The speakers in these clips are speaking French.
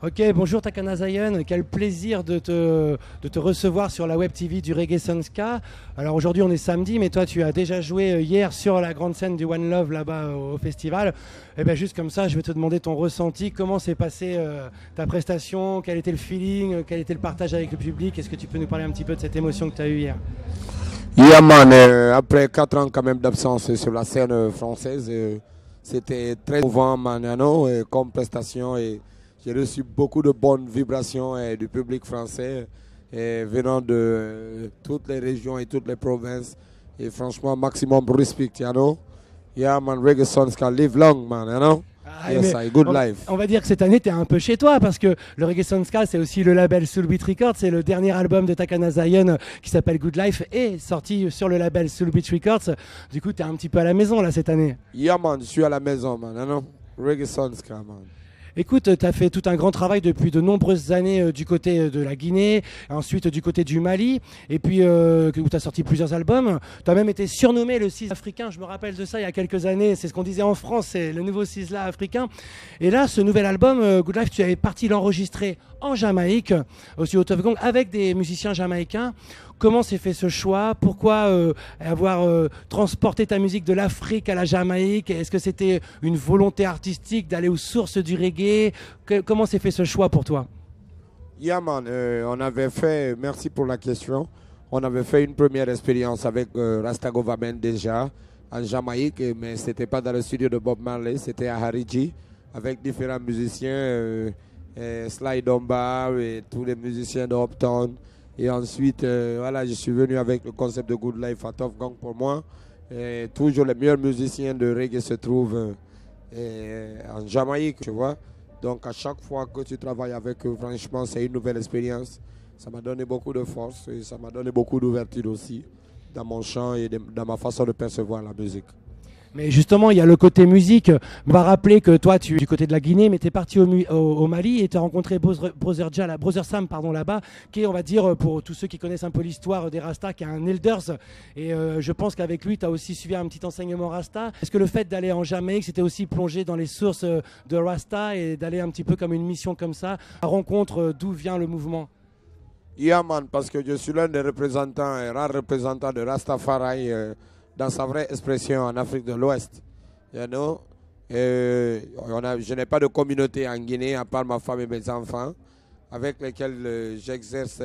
Ok, bonjour Takana Zion, quel plaisir de te recevoir sur la web TV du Reggae Sunska. Alors aujourd'hui on est samedi, mais toi tu as déjà joué hier sur la grande scène du One Love là-bas au festival. Et bien juste comme ça, je vais te demander ton ressenti, comment s'est passée ta prestation, quel était le feeling, quel était le partage avec le public. Est-ce que tu peux nous parler un petit peu de cette émotion que tu as eue hier? Yeah man, après 4 ans quand même d'absence sur la scène française, c'était très émouvant man, you know, comme prestation et j'ai reçu beaucoup de bonnes vibrations du public français venant de toutes les régions et toutes les provinces et franchement maximum respect, you know. Yeah man, Reggae Sons can live long man, you know. Ah, Yes, I good life. On va dire que cette année, tu es un peu chez toi parce que le Reggae Sunska, c'est aussi le label Soul Beat Records. C'est le dernier album de Takana Zion qui s'appelle Good Life et sorti sur le label Soul Beat Records. Du coup, tu es un petit peu à la maison là cette année. Yeah man, je suis à la maison man, you know. Reggae Sons man. Écoute, tu as fait tout un grand travail depuis de nombreuses années du côté de la Guinée, ensuite du côté du Mali, et puis où tu as sorti plusieurs albums. Tu as même été surnommé le Sizzla africain, je me rappelle de ça il y a quelques années, c'est ce qu'on disait en France, c'est le nouveau Sizzla africain. Et là, ce nouvel album, Good Life, tu avais parti l'enregistrer en Jamaïque, au studio Tuff Gong, avec des musiciens jamaïcains. Comment s'est fait ce choix? Pourquoi avoir transporté ta musique de l'Afrique à la Jamaïque? Est-ce que c'était une volonté artistique d'aller aux sources du reggae? Comment s'est fait ce choix pour toi? Yeah man, on avait fait, merci pour la question, on avait fait une première expérience avec Rasta Government déjà en Jamaïque, mais ce n'était pas dans le studio de Bob Marley, c'était à Hariji avec différents musiciens, Sly Domba et tous les musiciens de Uptown. Et ensuite, voilà, je suis venu avec le concept de Good Life à Tuff Gong pour moi. Et toujours les meilleurs musiciens de reggae se trouvent en Jamaïque, tu vois. Donc à chaque fois que tu travailles avec eux, franchement, c'est une nouvelle expérience. Ça m'a donné beaucoup de force et ça m'a donné beaucoup d'ouverture aussi dans mon chant et dans ma façon de percevoir la musique. Mais justement, il y a le côté musique. On va rappeler que toi, tu es du côté de la Guinée, mais tu es parti au Mali et tu as rencontré Brother Sam là-bas, qui est, on va dire, pour tous ceux qui connaissent un peu l'histoire des Rastas, qui est un Elders. Et je pense qu'avec lui, tu as aussi suivi un petit enseignement Rasta. Est-ce que le fait d'aller en Jamaïque, c'était aussi plonger dans les sources de Rasta et d'aller un petit peu comme une mission comme ça, à rencontre d'où vient le mouvement? Yeah man, parce que je suis l'un des représentants, rares représentants de Rastafari dans sa vraie expression en Afrique de l'Ouest. You know? Je n'ai pas de communauté en Guinée à part ma femme et mes enfants avec lesquels j'exerce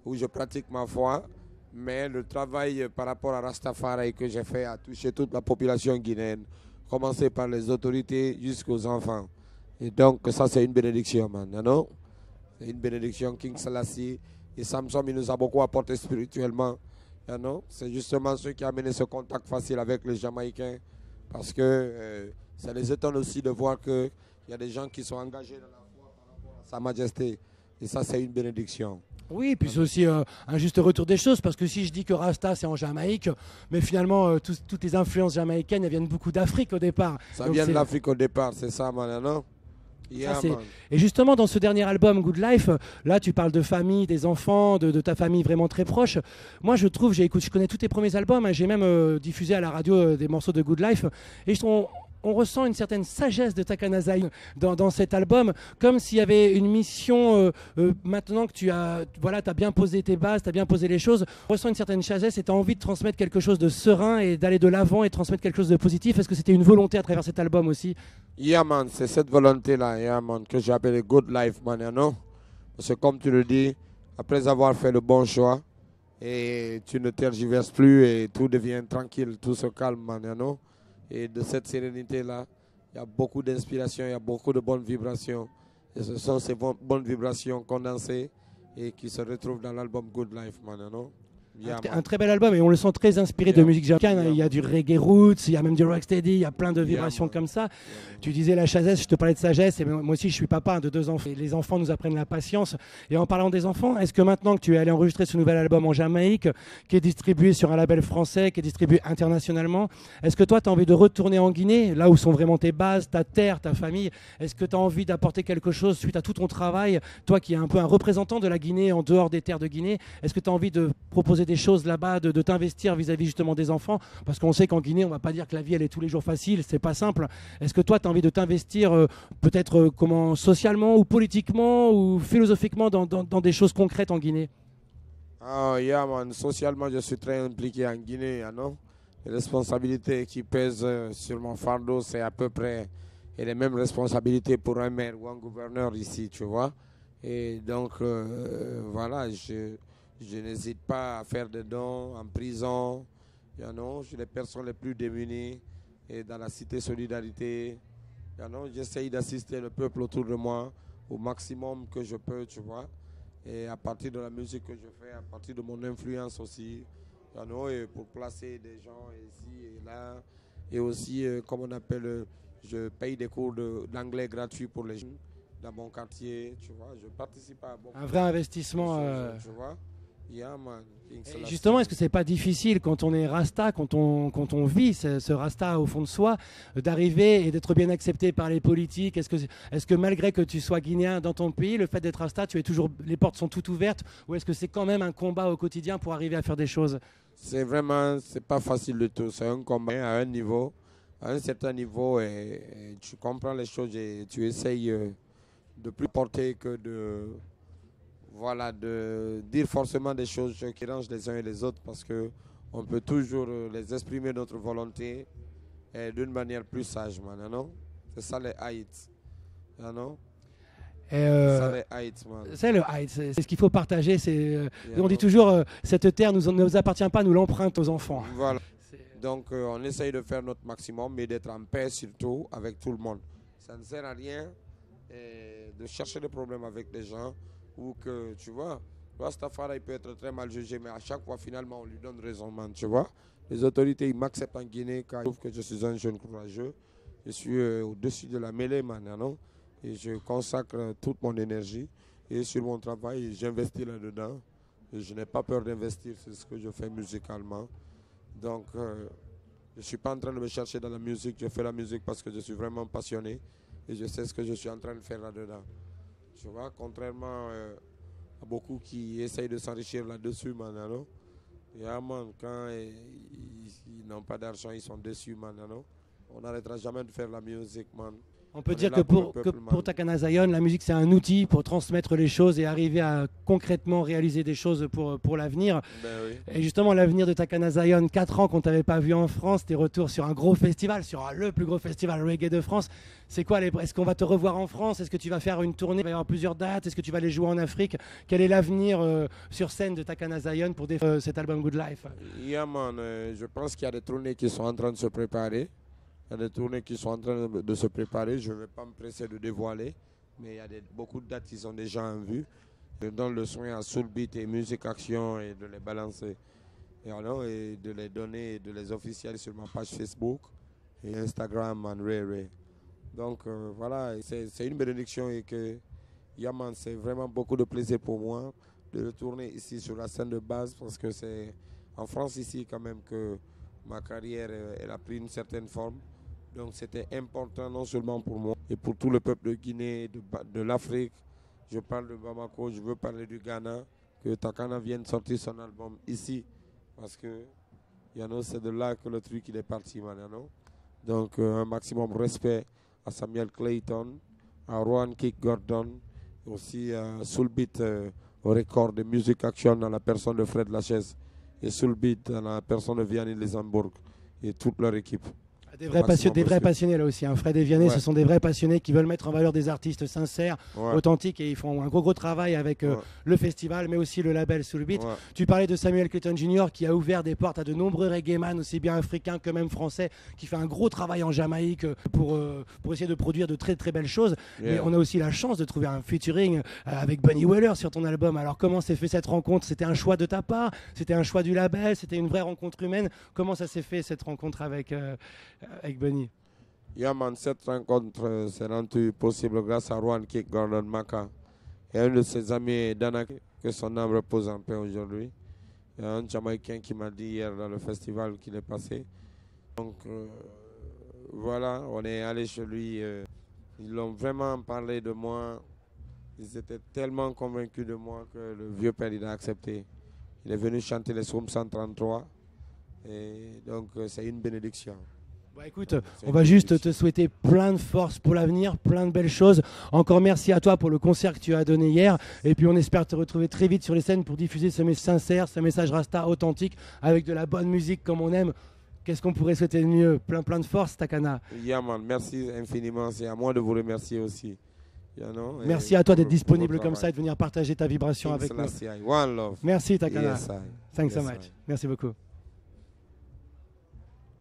ou je pratique ma foi. Mais le travail par rapport à Rastafari que j'ai fait a touché toute la population guinéenne, commencé par les autorités jusqu'aux enfants. Et donc ça c'est une bénédiction, man. You know? C'est une bénédiction. King Selassie et Samson, il nous a beaucoup apporté spirituellement. You know? C'est justement ce qui a amené ce contact facile avec les Jamaïcains. Parce que ça les étonne aussi de voir qu'il y a des gens qui sont engagés dans la foi par rapport à Sa Majesté. Et ça, c'est une bénédiction. Oui, puis c'est aussi un juste retour des choses, parce que si je dis que Rasta c'est en Jamaïque, mais finalement toutes les influences jamaïcaines elles viennent beaucoup d'Afrique au départ. Ça Donc vient de l'Afrique au départ, c'est ça maintenant. Ça, et justement dans ce dernier album Good Life, là tu parles de famille, des enfants, de ta famille vraiment très proche. Moi je trouve, je connais tous tes premiers albums, hein, j'ai même diffusé à la radio des morceaux de Good Life, et on ressent une certaine sagesse de Takana Zion dans cet album, comme s'il y avait une mission, maintenant que tu as bien posé tes bases, tu as bien posé les choses, on ressent une certaine sagesse et tu as envie de transmettre quelque chose de serein et d'aller de l'avant et de transmettre quelque chose de positif. Est-ce que c'était une volonté à travers cet album aussi? Yeah man, c'est cette volonté-là, yeah, man, que j'ai appelée Good Life, man, you know? Parce que comme tu le dis, après avoir fait le bon choix, et tu ne tergiverses plus et tout devient tranquille, tout se calme, man, you know? Et de cette sérénité-là, il y a beaucoup d'inspiration, il y a beaucoup de bonnes vibrations. Et ce sont ces bonnes vibrations condensées et qui se retrouvent dans l'album Good Life, man, you know? Yeah, un très bel album et on le sent très inspiré de musique jamaïcaine. Il y a du reggae roots, il y a même du rocksteady, il y a plein de vibrations comme ça. Tu disais la sagesse, je te parlais de sagesse, et moi aussi je suis papa de 2 enfants. Et les enfants nous apprennent la patience. Et en parlant des enfants, est-ce que maintenant que tu es allé enregistrer ce nouvel album en Jamaïque, qui est distribué sur un label français, qui est distribué internationalement, est-ce que toi tu as envie de retourner en Guinée, là où sont vraiment tes bases, ta terre, ta famille? Est-ce que tu as envie d'apporter quelque chose suite à tout ton travail, toi qui es un peu un représentant de la Guinée en dehors des terres de Guinée? Est-ce que tu as envie de proposer des choses là-bas, de t'investir vis-à-vis justement des enfants? Parce qu'on sait qu'en Guinée, on va pas dire que la vie elle est tous les jours facile, c'est pas simple. Est-ce que toi, tu as envie de t'investir peut-être comment socialement ou politiquement ou philosophiquement dans des choses concrètes en Guinée? Ah, yeah, man. Socialement, je suis très impliqué en Guinée, non? Les responsabilités qui pèsent sur mon fardeau, c'est à peu près les mêmes responsabilités pour un maire ou un gouverneur ici, tu vois. Et donc, voilà, je n'hésite pas à faire des dons en prison, je suis les personnes les plus démunies et dans la cité Solidarité. J'essaye d'assister le peuple autour de moi au maximum que je peux, tu vois. Et à partir de la musique que je fais, à partir de mon influence aussi, et pour placer des gens ici et là. Et aussi, comme on appelle, je paye des cours d'anglais gratuits pour les jeunes dans mon quartier, tu vois. Je participe à beaucoup Un vrai investissement. tu vois. Yeah, man. Justement, est-ce que c'est pas difficile quand on est Rasta, quand on vit ce Rasta au fond de soi, d'arriver et d'être bien accepté par les politiques? Est-ce que malgré que tu sois guinéen dans ton pays, le fait d'être Rasta, les portes sont toutes ouvertes, ou est-ce que c'est quand même un combat au quotidien pour arriver à faire des choses? C'est pas facile du tout. C'est un combat à un niveau, à un certain niveau, et tu comprends les choses et tu essayes de plus porter que de dire forcément des choses qui rangent les uns et les autres, parce que on peut toujours les exprimer notre volonté d'une manière plus sage, man, non? C'est ça les heights, non? C'est le height, c'est ce qu'il faut partager. On dit toujours, cette terre ne nous appartient pas, nous l'emprunte aux enfants. Voilà. Donc on essaye de faire notre maximum, mais d'être en paix surtout avec tout le monde. Ça ne sert à rien de chercher des problèmes avec les gens, ou que, tu vois, Rastafari il peut être très mal jugé, mais à chaque fois, finalement, on lui donne raison, man, tu vois. Les autorités, ils m'acceptent en Guinée car ils trouvent que je suis un jeune courageux. Je suis au-dessus de la mêlée, man, non? Et je consacre toute mon énergie. Et sur mon travail, j'investis là-dedans. Et je n'ai pas peur d'investir, c'est ce que je fais musicalement. Donc, je ne suis pas en train de me chercher dans la musique. Je fais la musique parce que je suis vraiment passionné. Et je sais ce que je suis en train de faire là-dedans. Tu vois, contrairement à beaucoup qui essayent de s'enrichir là-dessus, man, non? Yeah, man, quand ils n'ont pas d'argent, ils sont déçus, man, non? On n'arrêtera jamais de faire la musique, man. On peut dire que pour Takana Zion, la musique c'est un outil pour transmettre les choses et arriver à concrètement réaliser des choses pour l'avenir. Ben oui. Et justement, l'avenir de Takana Zion, 4 ans qu'on ne t'avait pas vu en France, tes retours sur un gros festival, sur le plus gros festival reggae de France. C'est quoi est-ce qu'on va te revoir en France? Est-ce que tu vas faire une tournée? Il va y avoir plusieurs dates. Est-ce que tu vas aller jouer en Afrique? Quel est l'avenir sur scène de Takana Zion pour cet album Good Life? Yeah, man, je pense qu'il y a des tournées qui sont en train de se préparer. Il y a des tournées qui sont en train de se préparer. Je ne vais pas me presser de dévoiler, mais il y a beaucoup de dates qui sont déjà en vue. Je donne le soin à Soul Beat et Music Action et de les balancer. Et de les donner et de les officialiser sur ma page Facebook et Instagram and Ray. Donc voilà, c'est une bénédiction et que Yaman, c'est vraiment beaucoup de plaisir pour moi de retourner ici sur la scène de base, parce que c'est en France ici quand même que ma carrière elle a pris une certaine forme. Donc c'était important non seulement pour moi et pour tout le peuple de Guinée, de l'Afrique. Je parle de Bamako, je veux parler du Ghana, que Takana vienne sortir son album ici, parce que c'est de là que le truc il est parti maintenant. Donc un maximum de respect à Samuel Clayton, à Rowan Kick Gordon, aussi à Soulbeat au record de Music Action dans la personne de Fred Lachaise, et Soulbeat dans la personne de Vianney Lesembourg et toute leur équipe. Des vrais passionnés là aussi. Fred et Vianney, ce sont des vrais passionnés qui veulent mettre en valeur des artistes sincères, authentiques, et ils font un gros travail avec le festival, mais aussi le label Soulbeat. Tu parlais de Samuel Clayton Jr. qui a ouvert des portes à de nombreux reggaeman, aussi bien africains que même français, qui fait un gros travail en Jamaïque pour essayer de produire de très très belles choses. Mais on a aussi la chance de trouver un featuring avec Bunny Weller sur ton album. Alors comment s'est fait cette rencontre? C'était un choix de ta part? C'était un choix du label? C'était une vraie rencontre humaine? Comment ça s'est fait cette rencontre avec Bunny? Man, cette rencontre s'est rendue possible grâce à Rowan Kick Gordon Maka et un de ses amis, Dana, que son âme repose en paix aujourd'hui. Il y a un Jamaïcain qui m'a dit hier dans le festival qu'il est passé. Donc voilà, on est allé chez lui. Ils l'ont vraiment parlé de moi. Ils étaient tellement convaincus de moi que le vieux père il a accepté. Il est venu chanter les psaumes 133. Et donc, c'est une bénédiction. Bah écoute, on va juste te souhaiter plein de force pour l'avenir, plein de belles choses. Encore merci à toi pour le concert que tu as donné hier. Et puis on espère te retrouver très vite sur les scènes pour diffuser ce message sincère, ce message Rasta authentique, avec de la bonne musique comme on aime. Qu'est-ce qu'on pourrait souhaiter de mieux? Plein de force, Takana. Yeah, man. Merci infiniment. C'est à moi de vous remercier aussi. Merci à toi d'être disponible comme ça et de venir partager ta vibration avec nous. One love. Merci, Takana. Yes, Thanks so yes, much. Merci beaucoup.